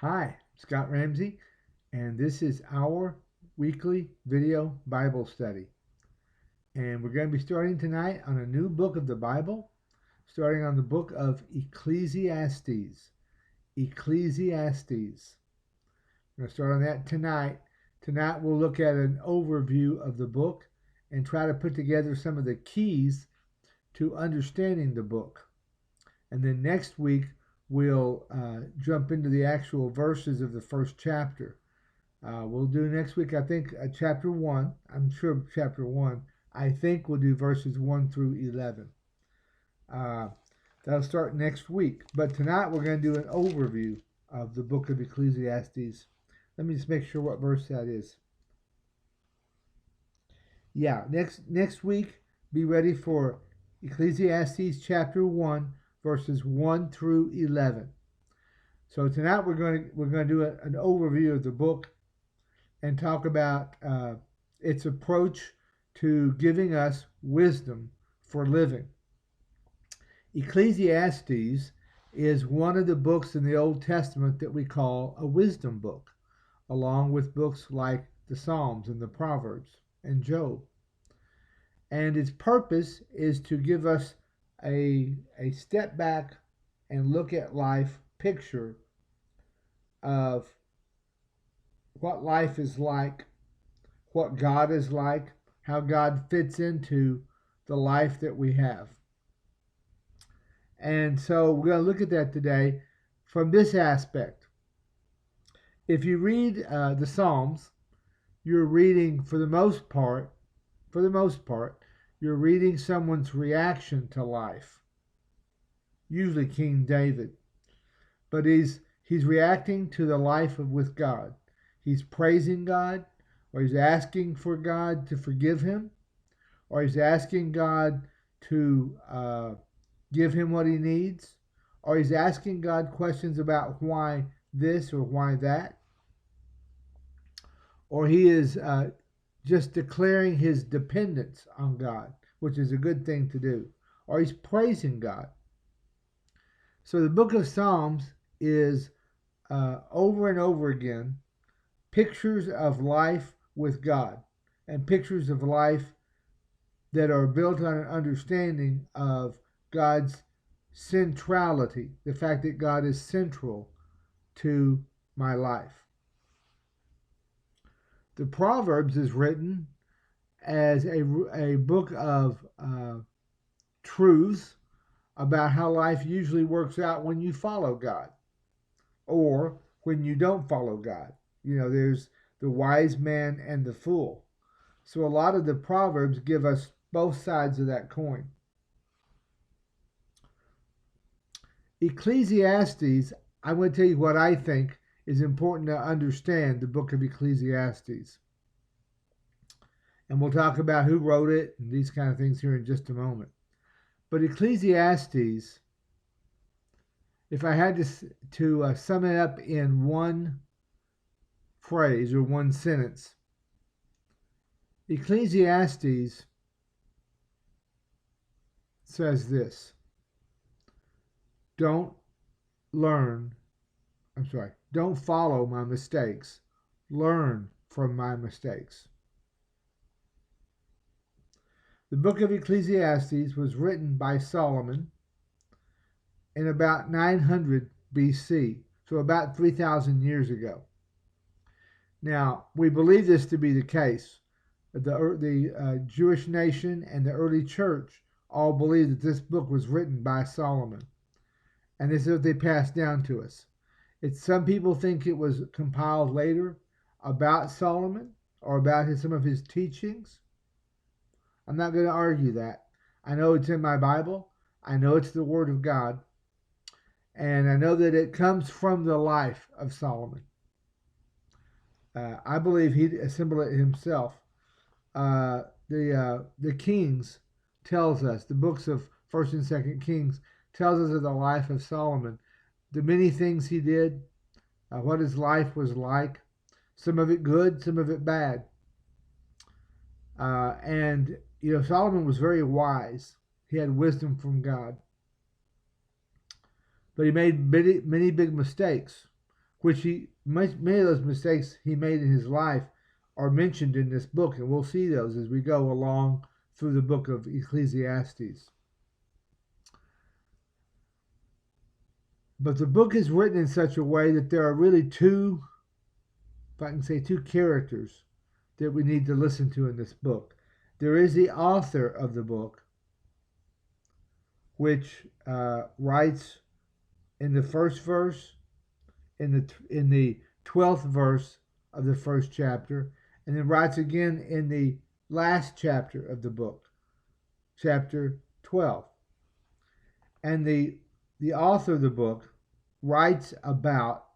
Hi, Scott Ramsey, and this is our weekly video Bible study. And we're going to be starting tonight on a new book of the Bible, starting on the book of Ecclesiastes. Ecclesiastes. We're going to start on that tonight. Tonight we'll look at an overview of the book and try to put together some of the keys to understanding the book. And then next week we'll jump into the actual verses of the first chapter. We'll do next week, I think, chapter 1. I'm sure chapter 1. I think we'll do verses 1 through 11. That'll start next week. But tonight we're going to do an overview of the book of Ecclesiastes. Let me just make sure what verse that is. Yeah, next week, be ready for Ecclesiastes chapter 1, verses 1 through 11. So tonight we're going to do an overview of the book and talk about its approach to giving us wisdom for living. Ecclesiastes is one of the books in the Old Testament that we call a wisdom book, along with books like the Psalms and the Proverbs and Job. And its purpose is to give us a step back and look at life picture of what life is like, what God is like, how God fits into the life that we have. And so we're going to look at that today from this aspect. If you read the Psalms, you're reading, for the most part, you're reading someone's reaction to life. Usually King David. But he's reacting to the life with God. He's praising God, or he's asking for God to forgive him, or he's asking God to give him what he needs, or he's asking God questions about why this or why that, or he is just declaring his dependence on God, which is a good thing to do, or he's praising God. So the book of Psalms is over and over again pictures of life with God and pictures of life that are built on an understanding of God's centrality, the fact that God is central to my life. The Proverbs is written as a book of truths about how life usually works out when you follow God or when you don't follow God. You know, there's the wise man and the fool. So a lot of the Proverbs give us both sides of that coin. Ecclesiastes, I'm going to tell you what I think is important to understand the book of Ecclesiastes. And we'll talk about who wrote it and these kind of things here in just a moment. But Ecclesiastes, if I had to sum it up in one phrase or one sentence, Ecclesiastes says this: don't follow my mistakes, learn from my mistakes. The book of Ecclesiastes was written by Solomon in about 900 BC, so about 3,000 years ago. Now, we believe this to be the case. The Jewish nation and the early church all believe that this book was written by Solomon. And this is what they passed down to us. Some people think it was compiled later about Solomon or about some of his teachings. I'm not going to argue that. I know it's in my Bible. I know it's the Word of God. And I know that it comes from the life of Solomon. I believe he assembled it himself. The Kings tells us, the books of 1st and 2nd Kings tells us of the life of Solomon, the many things he did, what his life was like, some of it good, some of it bad. And Solomon was very wise. He had wisdom from God. But he made many big mistakes. which many of those mistakes he made in his life are mentioned in this book, and we'll see those as we go along through the book of Ecclesiastes. But the book is written in such a way that there are really two, if I can say, two characters that we need to listen to in this book. There is the author of the book, which writes in the first verse, in the 12th verse of the first chapter, and then writes again in the last chapter of the book, chapter 12. And the author of the book writes about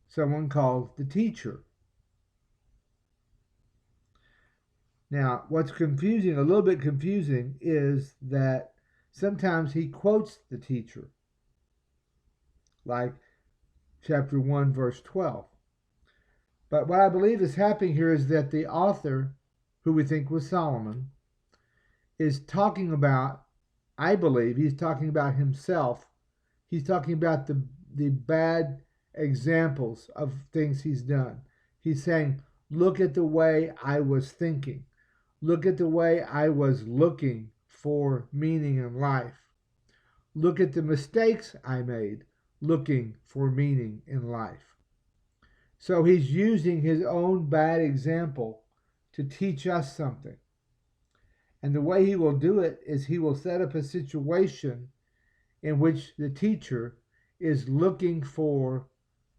someone called the teacher. Now, what's confusing, a little bit confusing, is that sometimes he quotes the teacher, like chapter 1, verse 12. But what I believe is happening here is that the author, who we think was Solomon, is talking about, I believe, he's talking about himself. He's talking about the bad examples of things he's done. He's saying, look at the way I was thinking. Look at the way I was looking for meaning in life. Look at the mistakes I made looking for meaning in life. So he's using his own bad example to teach us something. And the way he will do it is he will set up a situation in which the teacher is looking for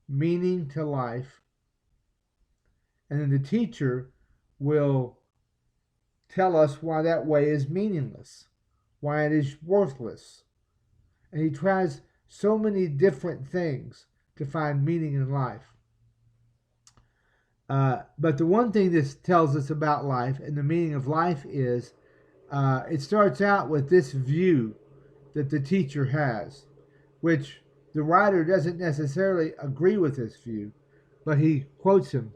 meaning to life. And then the teacher will tell us why that way is meaningless, why it is worthless. And he tries so many different things to find meaning in life. But the one thing this tells us about life and the meaning of life is it starts out with this view that the teacher has, which the writer doesn't necessarily agree with this view, but he quotes him.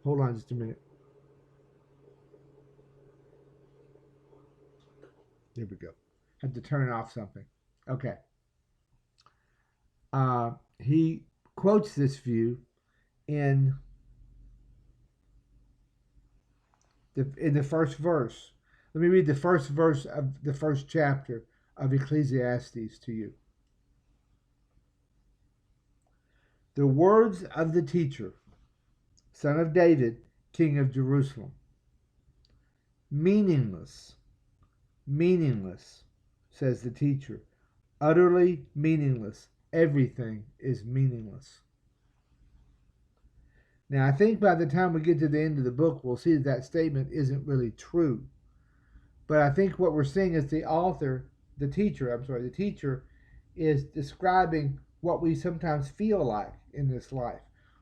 Hold on just a minute. There we go. Had to turn off something. Okay. He quotes this view in the first verse. Let me read the first verse of the first chapter of Ecclesiastes to you. The words of the teacher, son of David, king of Jerusalem. Meaningless, meaningless, says the teacher. Utterly meaningless. Everything is meaningless. Now, I think by the time we get to the end of the book, we'll see that that statement isn't really true. But I think what we're seeing is the teacher is describing what we sometimes feel like in this life.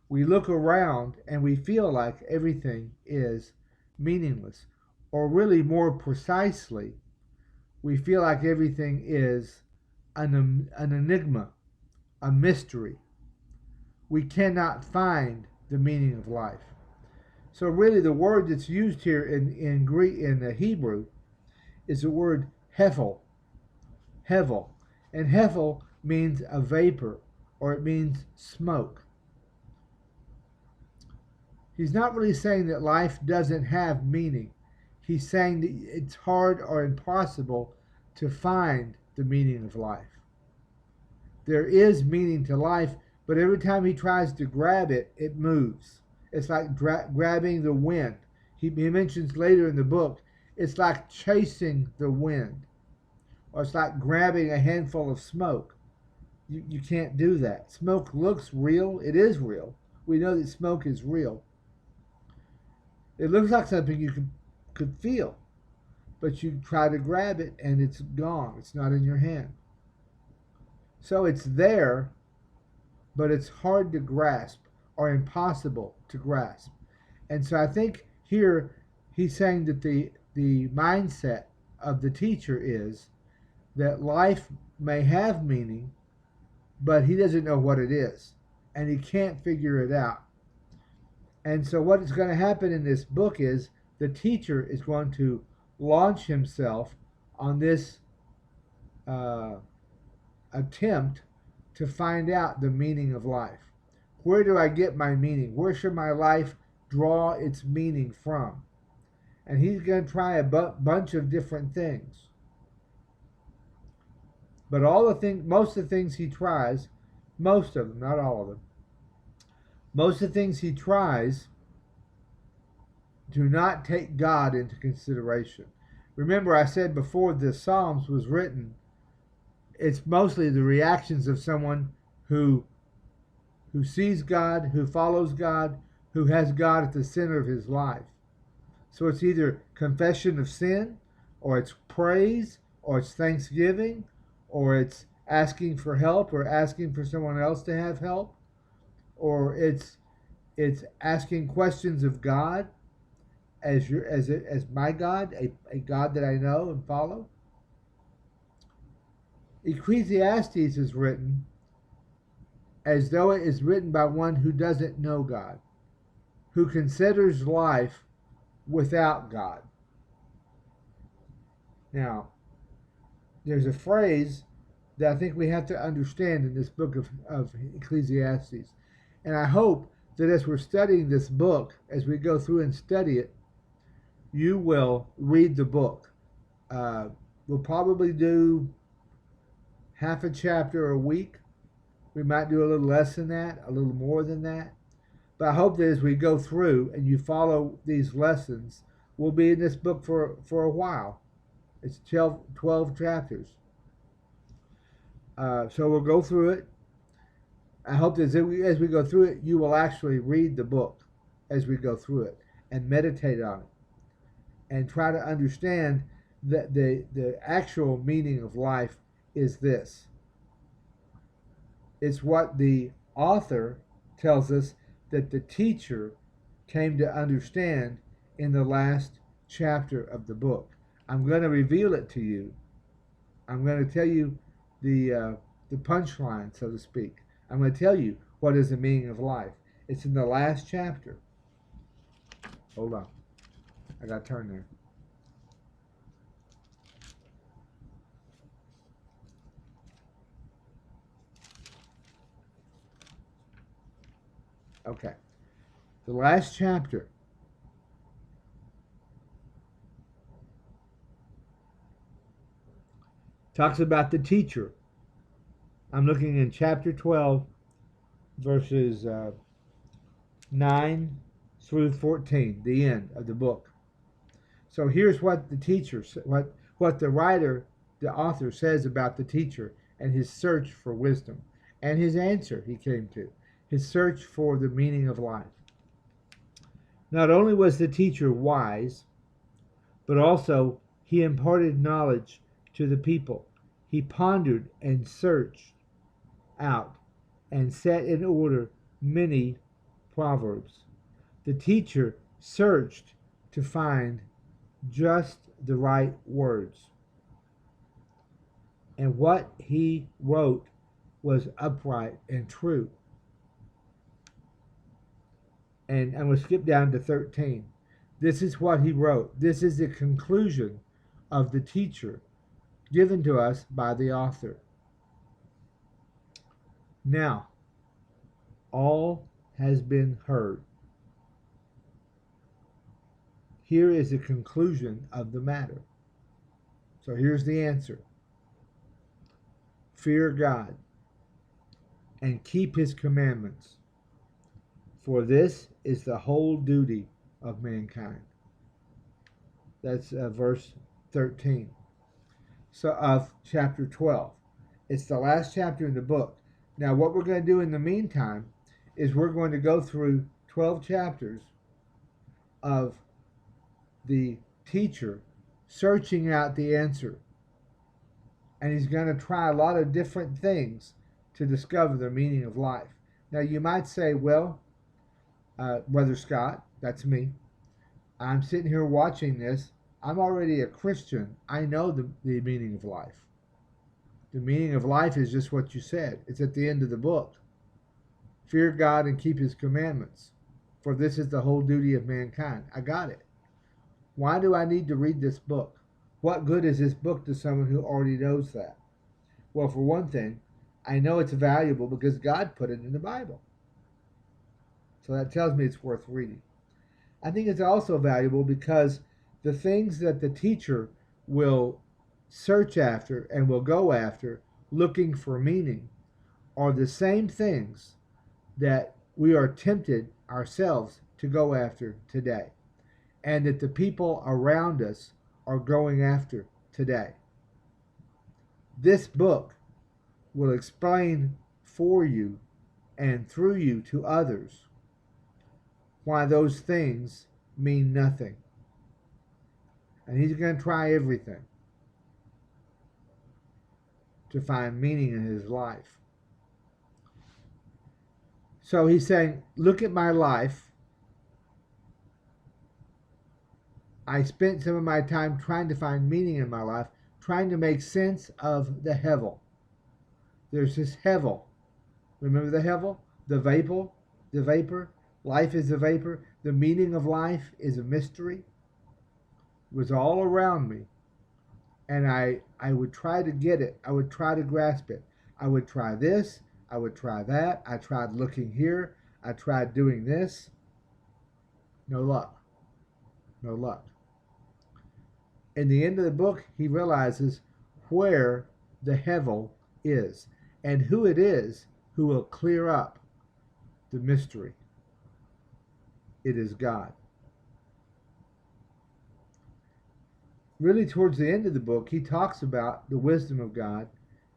We look around and we feel like everything is meaningless. Or really more precisely, we feel like everything is an enigma, a mystery. We cannot find the meaning of life. So really the word that's used here in Greek, in the Hebrew, is the word hevel. Hevel. And hevel means a vapor, or it means smoke. He's not really saying that life doesn't have meaning. He's saying that it's hard or impossible to find the meaning of life. There is meaning to life, but every time he tries to grab it, it moves. It's like grabbing the wind. He mentions later in the book, it's like chasing the wind. Or it's like grabbing a handful of smoke. You can't do that. Smoke looks real. It is real. We know that smoke is real. It looks like something you could feel. But you try to grab it and it's gone. It's not in your hand. So it's there, but it's hard to grasp or impossible to grasp. And so I think here he's saying that the mindset of the teacher is that life may have meaning, but he doesn't know what it is, and he can't figure it out. And so what is going to happen in this book is the teacher is going to launch himself on this attempt to find out the meaning of life. Where do I get my meaning? Where should my life draw its meaning from? And he's going to try a bunch of different things. But most of the things he tries, most of them, not all of them, most of the things he tries do not take God into consideration. Remember, I said before the Psalms was written, it's mostly the reactions of someone who sees God, who follows God, who has God at the center of his life. So it's either confession of sin, or it's praise, or it's thanksgiving, or it's asking for help, or asking for someone else to have help, or it's asking questions of God as my God, a God that I know and follow. Ecclesiastes is written as though it is written by one who doesn't know God, who considers life without God. Now, there's a phrase that I think we have to understand in this book of Ecclesiastes. And I hope that as we're studying this book, as we go through and study it, you will read the book. We'll probably do half a chapter a week. We might do a little less than that, a little more than that. But I hope that as we go through and you follow these lessons, we'll be in this book for a while. It's 12 chapters. So we'll go through it. I hope that as we go through it, you will actually read the book as we go through it and meditate on it and try to understand that the actual meaning of life is this. It's what the author tells us that the teacher came to understand in the last chapter of the book. I'm going to reveal it to you. I'm going to tell you the punchline, so to speak. I'm going to tell you what is the meaning of life. It's in the last chapter. Hold on. I got to turn there. Okay. The last chapter. Talks about the teacher. I'm looking in chapter 12, verses 9 through 14, the end of the book. So here's what the teacher, what the writer, the author says about the teacher and his search for wisdom and his answer he came to, his search for the meaning of life. Not only was the teacher wise, but also he imparted knowledge to the people. He pondered and searched out and set in order many proverbs. The teacher searched to find just the right words. And what he wrote was upright and true. And I'm going to skip down to 13. This is what he wrote. This is the conclusion of the teacher given to us by the author. Now, all has been heard. Here is the conclusion of the matter. So here's the answer. Fear God and keep his commandments, for this is the whole duty of mankind. That's verse 13. So of chapter 12. It's the last chapter in the book. Now what we're going to do in the meantime is we're going to go through 12 chapters of the teacher searching out the answer. And he's going to try a lot of different things to discover the meaning of life. Now you might say, well, Brother Scott, that's me. I'm sitting here watching this. I'm already a Christian. I know the meaning of life. The meaning of life is just what you said. It's at the end of the book. Fear God and keep his commandments, for this is the whole duty of mankind. I got it. Why do I need to read this book? What good is this book to someone who already knows that? Well, for one thing, I know it's valuable because God put it in the Bible. So that tells me it's worth reading. I think it's also valuable because the things that the teacher will search after and will go after looking for meaning are the same things that we are tempted ourselves to go after today, and that the people around us are going after today. This book will explain for you and through you to others why those things mean nothing. And he's going to try everything to find meaning in his life. So he's saying, look at my life. I spent some of my time trying to find meaning in my life, trying to make sense of the hevel. There's this hevel. Remember the hevel? The vapor? The vapor? Life is a vapor. The meaning of life is a mystery. It was all around me. And I would try to get it. I would try to grasp it. I would try this. I would try that. I tried looking here. I tried doing this. No luck. No luck. In the end of the book, he realizes where the hevel is and who it is who will clear up the mystery. It is God. Really, towards the end of the book, he talks about the wisdom of God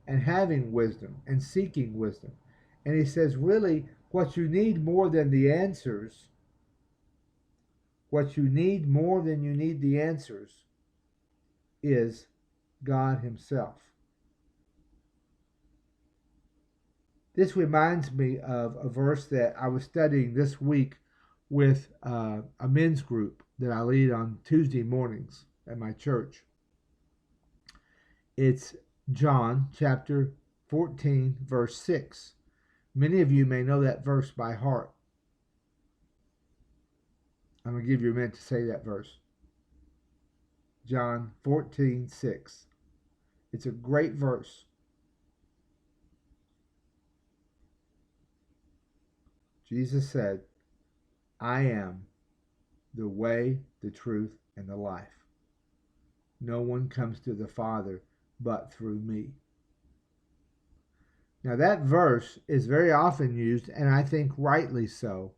and having wisdom and seeking wisdom. And he says, really, what you need more than the answers, what you need more than you need the answers, is God himself. This reminds me of a verse that I was studying this week with a men's group that I lead on Tuesday mornings at my church. It's John chapter 14, verse 6. Many of you may know that verse by heart. I'm going to give you a minute to say that verse. John 14, 6. It's a great verse. Jesus said, I am the way, the truth, and the life. No one comes to the Father but through me. Now that verse is very often used, and I think rightly so,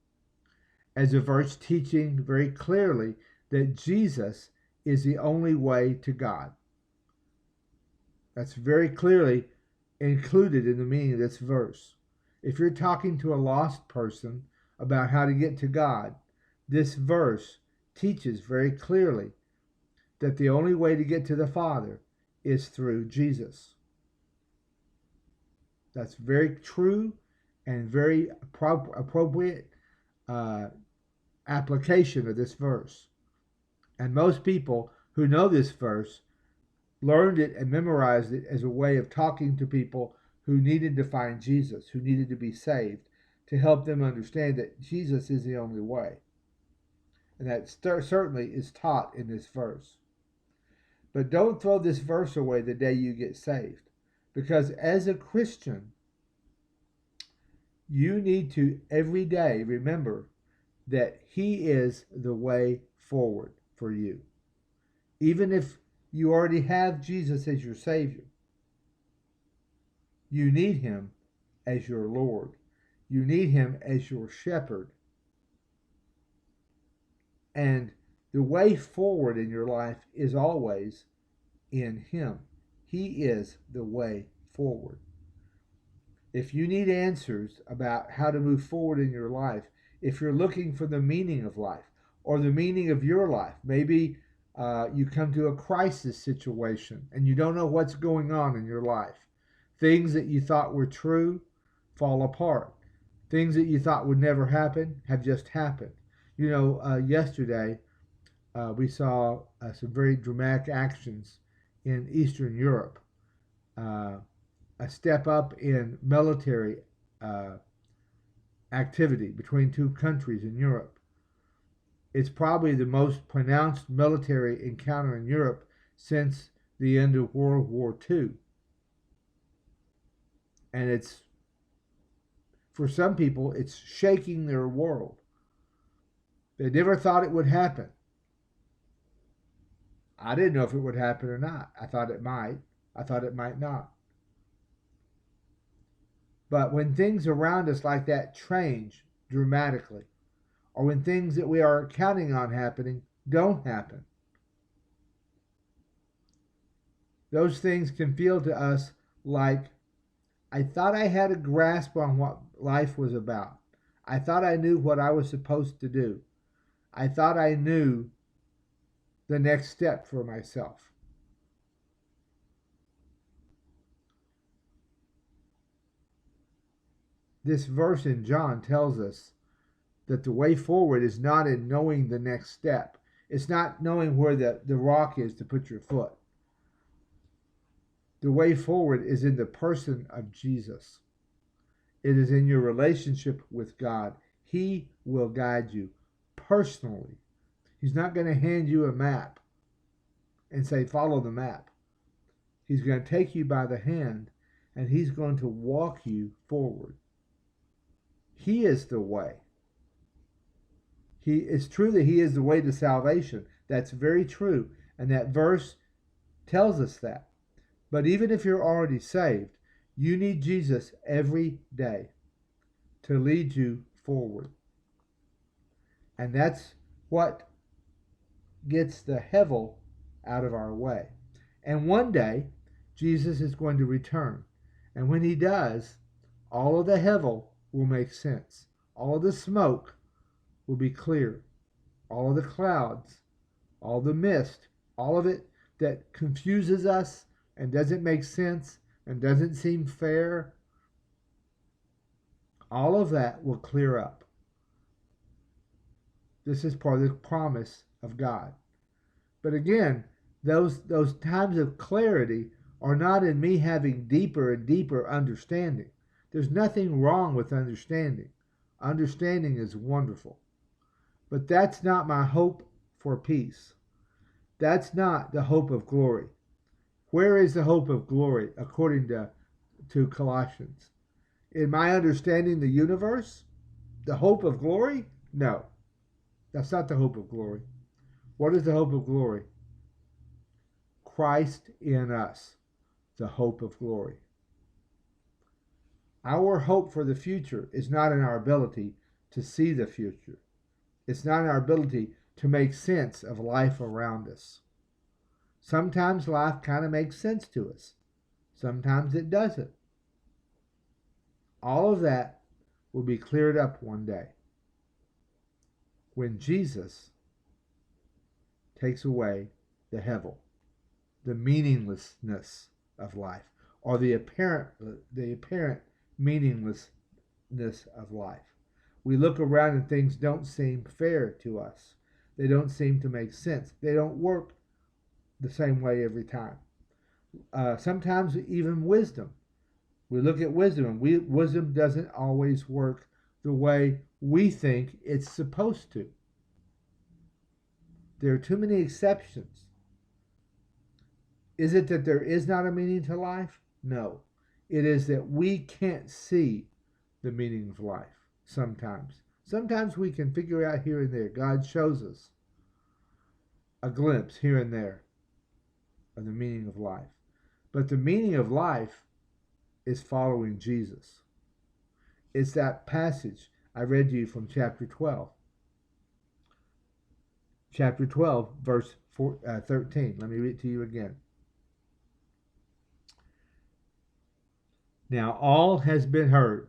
as a verse teaching very clearly that Jesus is the only way to God. That's very clearly included in the meaning of this verse. If you're talking to a lost person about how to get to God, this verse teaches very clearly that the only way to get to the Father is through Jesus. That's very true and very appropriate application of this verse. And most people who know this verse learned it and memorized it as a way of talking to people who needed to find Jesus, who needed to be saved, to help them understand that Jesus is the only way. And that certainly is taught in this verse. But don't throw this verse away the day you get saved. Because as a Christian, you need to every day remember that he is the way forward for you. Even if you already have Jesus as your Savior, you need him as your Lord. You need him as your shepherd. And the way forward in your life is always in him. He is the way forward. If you need answers about how to move forward in your life, if you're looking for the meaning of life or the meaning of your life, maybe you come to a crisis situation and you don't know what's going on in your life. Things that you thought were true fall apart. Things that you thought would never happen have just happened. You know, yesterday we saw some very dramatic actions in Eastern Europe. A step up in military activity between two countries in Europe. It's probably the most pronounced military encounter in Europe since the end of World War II. And it's, for some people, it's shaking their world. They never thought it would happen. I didn't know if it would happen or not. I thought it might. I thought it might not. But when things around us like that change dramatically, or when things that we are counting on happening don't happen, those things can feel to us like, I thought I had a grasp on what life was about. I thought I knew what I was supposed to do. I thought I knew the next step for myself. This verse in John tells us that the way forward is not in knowing the next step. It's not knowing where the rock is to put your foot. The way forward is in the person of Jesus. It is in your relationship with God. He will guide you personally. He's not going to hand you a map and say, follow the map. He's going to take you by the hand and he's going to walk you forward. He is the way. It's true that he is the way to salvation. That's very true. And that verse tells us that. But even if you're already saved, you need Jesus every day to lead you forward. And that's what gets the hevel out of our way. And one day, Jesus is going to return. And when he does, all of the hevel will make sense. All of the smoke will be clear. All of the clouds, all the mist, all of it that confuses us and doesn't make sense and doesn't seem fair, all of that will clear up. This is part of the promise of God. But again, those times of clarity are not in me having deeper and deeper understanding. There's nothing wrong with understanding. Understanding is wonderful. But that's not my hope for peace. That's not the hope of glory. Where is the hope of glory according to Colossians? In my understanding the universe? The hope of glory? No. That's not the hope of glory. What is the hope of glory? Christ in us, the hope of glory. Our hope for the future is not in our ability to see the future. It's not in our ability to make sense of life around us. Sometimes life kind of makes sense to us. Sometimes it doesn't. All of that will be cleared up one day when Jesus takes away the hevel, the meaninglessness of life, or the apparent meaninglessness of life. We look around and things don't seem fair to us. They don't seem to make sense. They don't work the same way every time. Sometimes even wisdom. We look at wisdom and wisdom doesn't always work the way we think it's supposed to. There are too many exceptions. Is it that there is not a meaning to life? No. It is that we can't see the meaning of life sometimes. Sometimes we can figure out here and there. God shows us a glimpse here and there of the meaning of life. But the meaning of life is following Jesus. It's that passage I read to you from chapter 12. Chapter 12, verse 13. Let me read it to you again. Now all has been heard.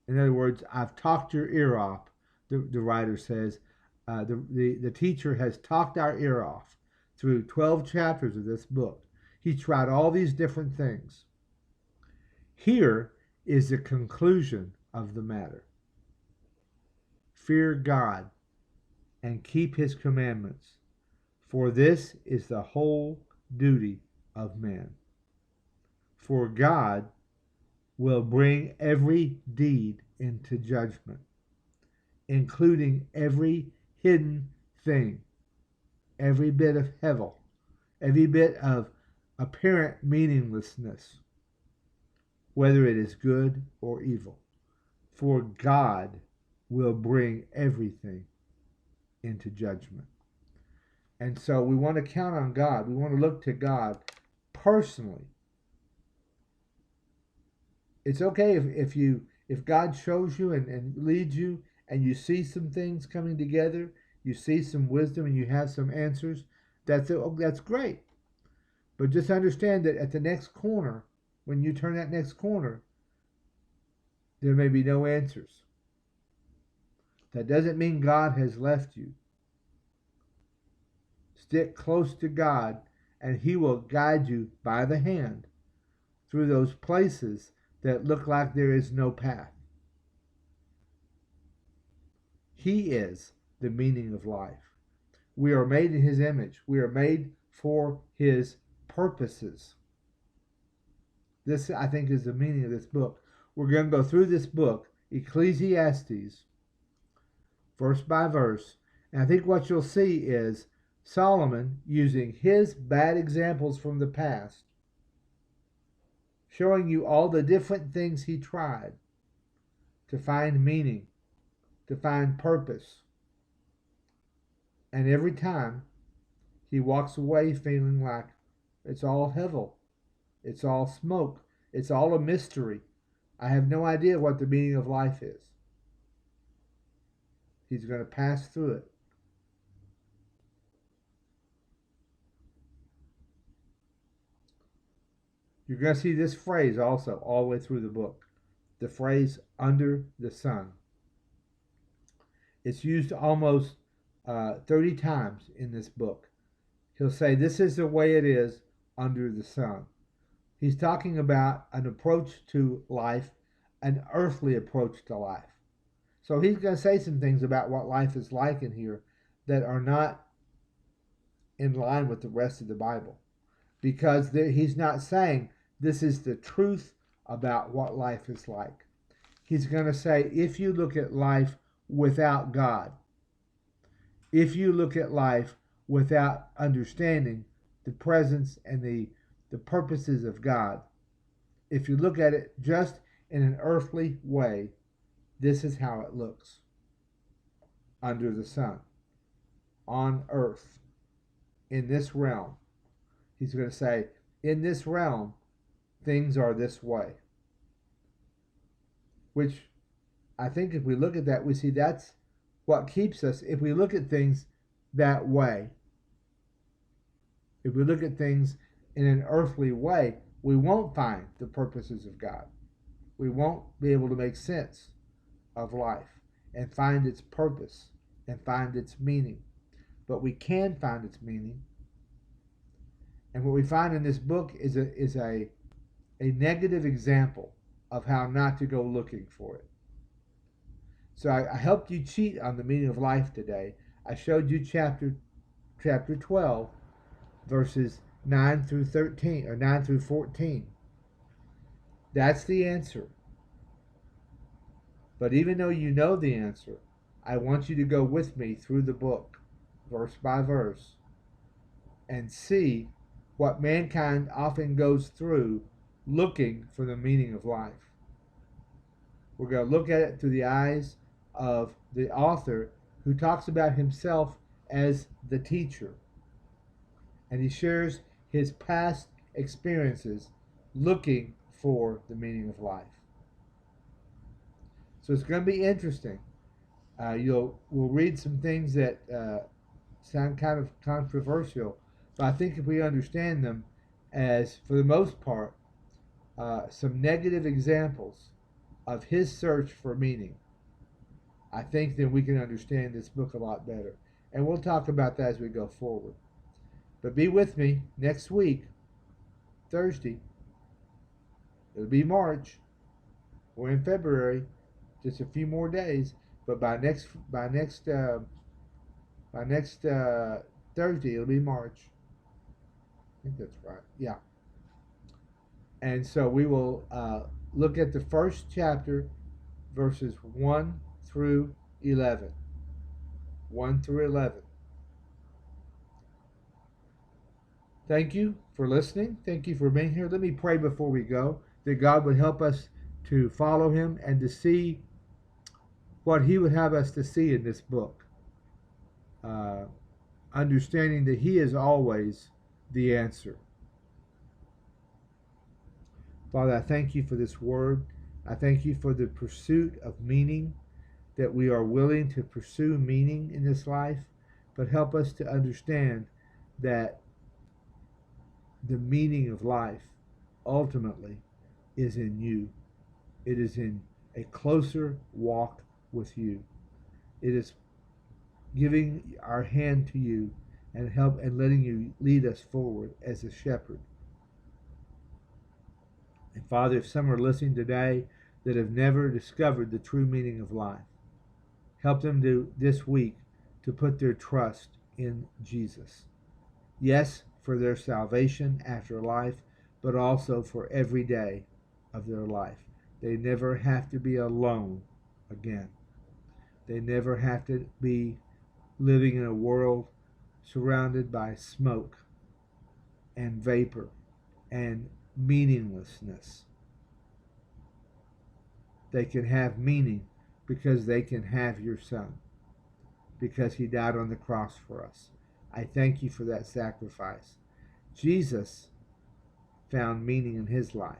In other words, I've talked your ear off, the writer says. The teacher has talked our ear off through 12 chapters of this book. He tried all these different things. Here is the conclusion of the matter. Fear God and keep his commandments, for this is the whole duty of man. For God will bring every deed into judgment, including every hidden thing, every bit of hevel, every bit of apparent meaninglessness, whether it is good or evil. For God will bring everything into judgment. And so we want to count on God. We want to look to God personally. It's okay if God shows you and leads you and you see some things coming together, you see some wisdom and you have some answers, that's great. But just understand that at the next corner, when you turn that next corner, there may be no answers. That doesn't mean God has left you. Stick close to God, and He will guide you by the hand through those places that look like there is no path. He is the meaning of life. We are made in His image. We are made for His purposes. This, I think, is the meaning of this book. We're going to go through this book, Ecclesiastes, verse by verse. And I think what you'll see is Solomon using his bad examples from the past, showing you all the different things he tried to find meaning, to find purpose. And every time he walks away feeling like it's all hevel, it's all smoke, it's all a mystery. I have no idea what the meaning of life is. He's going to pass through it. You're going to see this phrase also all the way through the book. The phrase under the sun. It's used almost 30 times in this book. He'll say, this is the way it is under the sun. He's talking about an approach to life, an earthly approach to life. So he's going to say some things about what life is like in here that are not in line with the rest of the Bible. Because he's not saying this is the truth about what life is like. He's going to say, if you look at life without God, if you look at life without understanding the presence and the purposes of God, if you look at it just in an earthly way, this is how it looks under the sun, on earth, in this realm. He's going to say, in this realm, things are this way. Which I think if we look at that, we see that's what keeps us. If we look at things that way, if we look at things in an earthly way, we won't find the purposes of God. We won't be able to make sense of life and find its purpose and find its meaning. But we can find its meaning. And what we find in this book is a negative example of how not to go looking for it. So I helped you cheat on the meaning of life today. I showed you chapter 12, verses 9 through 13, or 9 through 14. That's the answer. But even though you know the answer, I want you to go with me through the book, verse by verse, and see what mankind often goes through looking for the meaning of life. We're going to look at it through the eyes of the author, who talks about himself as the teacher. And he shares his past experiences looking for the meaning of life. So it's going to be interesting. We'll read some things that sound kind of controversial, but I think if we understand them as, for the most part, some negative examples of his search for meaning, I think then we can understand this book a lot better. And we'll talk about that as we go forward. But be with me next week, Thursday. It'll be March. We're in February, just a few more days. But by next Thursday, it'll be March. I think that's right. Yeah. And so we will look at the first chapter, verses 1 through 11. 1 through 11. Thank you for listening. Thank you for being here. Let me pray before we go, that God would help us to follow Him and to see what He would have us to see in this book. uh, understanding that He is always the answer. Father, I thank you for this word. I thank you for the pursuit of meaning, that we are willing to pursue meaning in this life, but help us to understand that the meaning of life ultimately is in you. It is in a closer walk with you. It is giving our hand to you and help and letting you lead us forward as a shepherd. And Father, if some are listening today that have never discovered the true meaning of life, help them to this week to put their trust in Jesus. Yes, for their salvation after life, but also for every day of their life. They never have to be alone again. They never have to be living in a world surrounded by smoke and vapor and meaninglessness. They can have meaning because they can have your Son, because He died on the cross for us. I thank you for that sacrifice. Jesus found meaning in His life,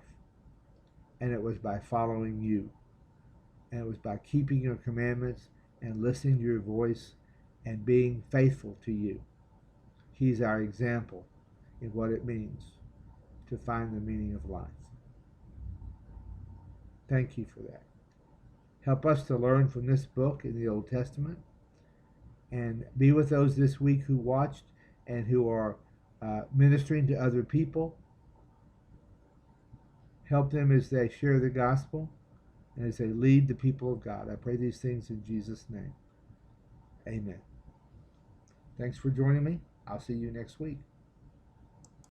and it was by following you, and it was by keeping your commandments and listening to your voice and being faithful to you. He's our example in what it means to find the meaning of life. Thank you for that. Help us to learn from this book in the Old Testament, and be with those this week who watched and who are ministering to other people. Help them as they share the gospel and as they lead the people of God. I pray these things in Jesus' name. Amen. Thanks for joining me. I'll see you next week.